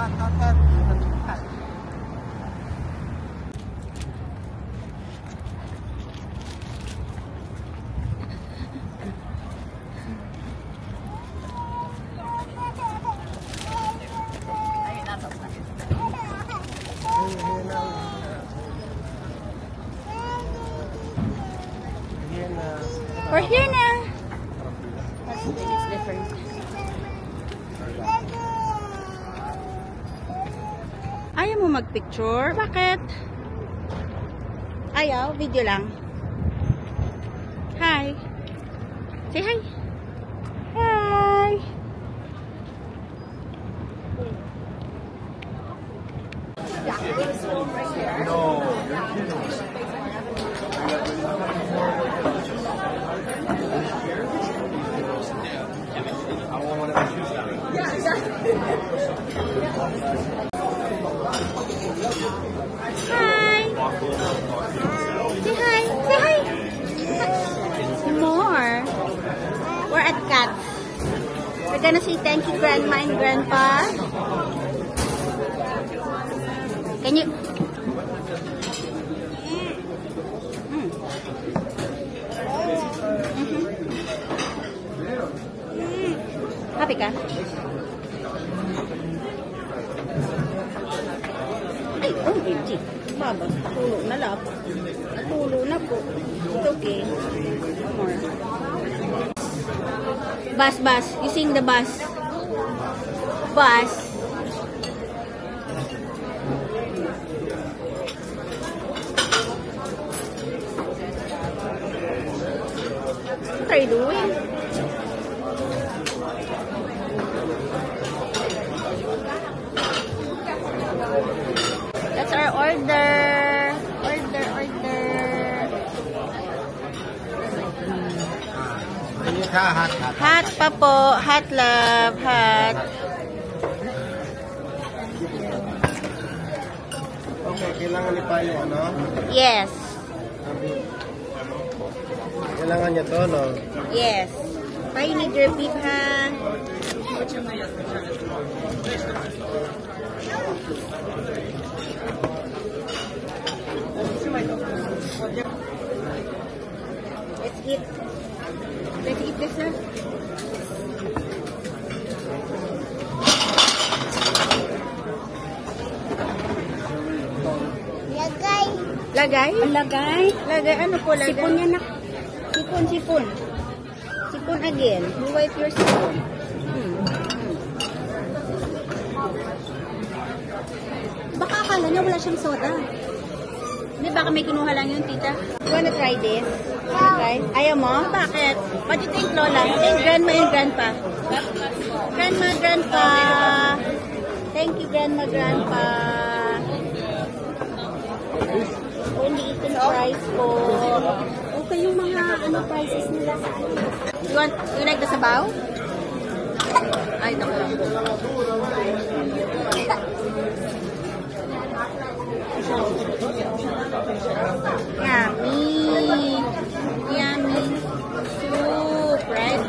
We're here now. I think it's different. Ayaw mo magpicture? Bakit? Ayaw? Video lang. Hi. Say hi. Hi. No. Hi. Say hi. Say hi. More. We're at Cats. We're gonna say thank you, Grandma and Grandpa. Can you? Happy ka? Ay, oh, MG. Baba, tulo na lang. Tulo na po. It's okay. More. Bus, bus. You sing the bus. Bus. What are you doing? That's our order. Order, order. Hot pa po. Hot love. Hot. Okay, kailangan ni pa yung ano? Yes. Kailangan niya to, no? Yes. Pa, you need your beef, ha? Let's eat. Let's eat this, sir. Lagay. Lagay? Lagay. Lagay? Ano po lagay? Sipon yan na. Sipon, sipon. Sipon again. You wipe your sipon. Baka akala niya wala siyang soda. Hindi, baka may kinuha lang yun, tita. You wanna try this? Wanna try? Ayaw mo? Bakit? What do you think, Lola? Think grandma and grandpa. Grandma, grandpa. Thank you, grandma, grandpa. Only eating fries po. Okay yung mga prices nila sa ano. You like the sabaw? Ay, naku lang. Yummy. Yummy soup, right?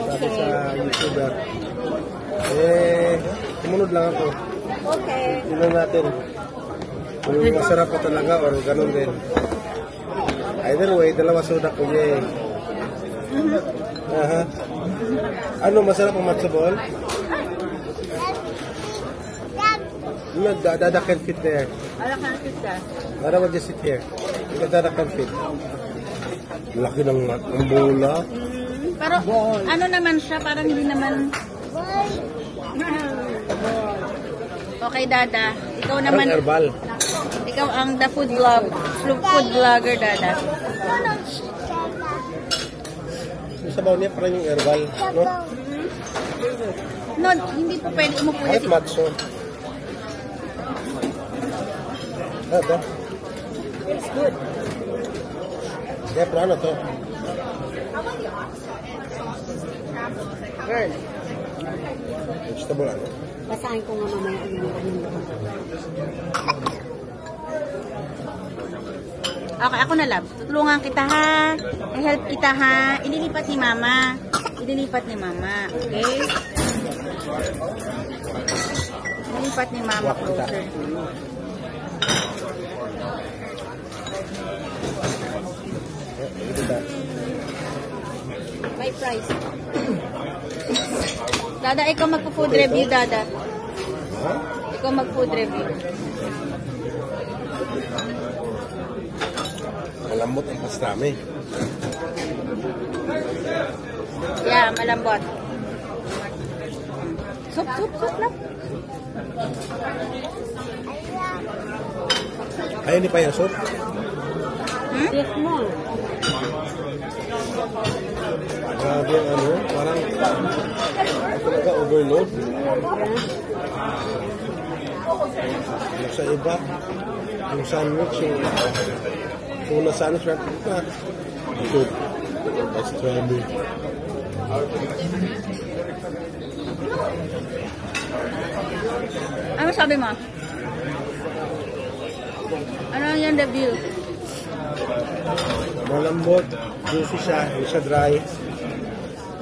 Sabi sa YouTuber. Sumunod lang ako. Okay. Tignan natin. Kung masarap pa talaga or ganun din. Either way, dalawa soda ko niya Aha. Ano, masarap ang matzo ball? No, Dada can fit there. Ala ka na kita. Dada will just sit here. Dada can fit. Laki ng bola. Pero ano naman siya, parang hindi naman. Okay, Dada. Ikaw naman. Parang herbal. Ikaw ang the food vlogger, Dada. Yung sabaw niya parang yung herbal, no? No, hindi po pwede umupo Kahit na matzo. Ito. It's good. Kaya pero ano to? Girl. Vegetable ano? Basahin ko nga mamaya ang mga ano. Okay, ako na, love. Tutulungan kita, ha? I-help kita, ha? Ililipat ni mama. Ililipat ni mama. Okay? Ililipat ni mama closer to you. May price. Dada, ikaw magpo-food review, Dada. Ha? Ikaw mag-food review. Malambot ang pastrami. Yeah, malambot. Soup, soup, soup lang. Ayun, di pa yung soup? Hmm? Yes mo. Grabe ang ano, parang talaga overload. Yung sa iba, yung sandwich, yung tuna sandwich, na soup. Pastrami. Ano sabi mo? Ano yung review? Malambot, juicy siya, hindi siya dry.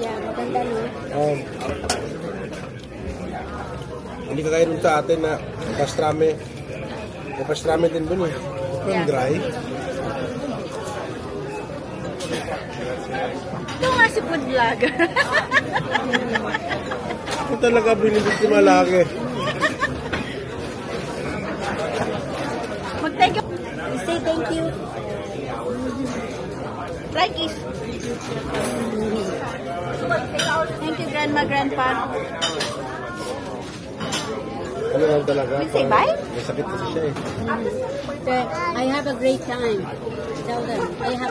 Yeah, maganda no. Hindi kagaya dun sa atin na pastrami. May pastrami din dun eh. Ito yung Yeah. dry. Ito nga si food vlogger. Ito talaga binibig ko malaki. Mag-thank you. Say thank you. Try kiss. Thank you, Grandma, Grandpa. Ano lang talaga? You say bye? May sakit kasi siya eh. I have a great time. Tell them. I have